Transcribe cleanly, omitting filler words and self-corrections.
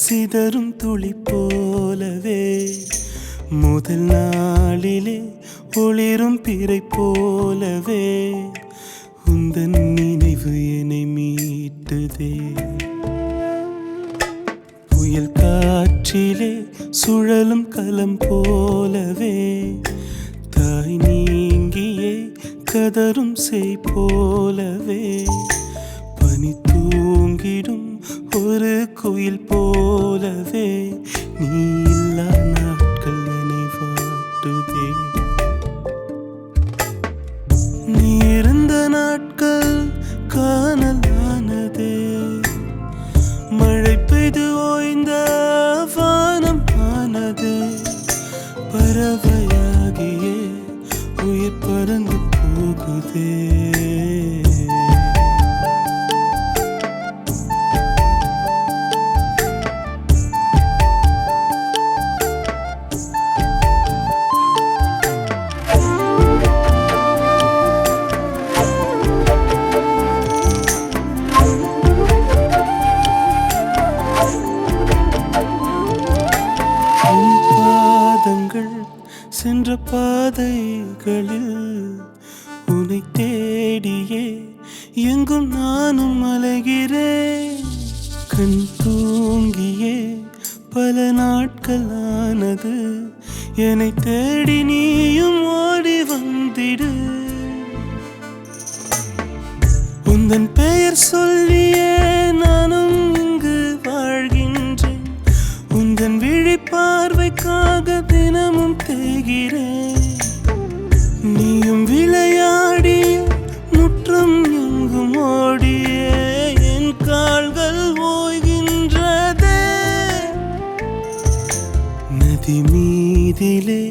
சிதறும் துளி போலவே முதல் நாளிலே ஒளிரும் பிறை போலவே உந்தன் நினைவு என்னை மீட்டுதே. புயல் காற்றிலே சுழலும் கலம் போலவே தாய் நீங்கியே கதரும் செய் போலவே பனி தூங்கிடும் ஒரு குயில் போலவே நீ இல்லா நாட்கள் என்னை வாட்டுதே. நீ இருந்த நாட்கள் காணலானதே, மழை பெய்து ஓய்ந்த வானம் ஆனதே, பறவையாகியே உயிர் பறந்து போகுதே. சென்ற பாதைகளில் உன்னை தேடியே எங்கும் நானும் அலைகிறேன். கண் தூங்கியே பல நாட்கள் ஆனது, என்னை தேடி நீயும் ஓடி வந்திடு. உந்தன் பெயர் சொல்லியே நானும் இங்கு வாழ்கின்றேன். உந்தன் விழி பார்வைக்காக தினமும் தேகிறேன். நீயும் விளையாடி முற்றம் எங்கும் ஓடியே என் கால்கள் ஓய்கின்றதே. நதி மீதிலே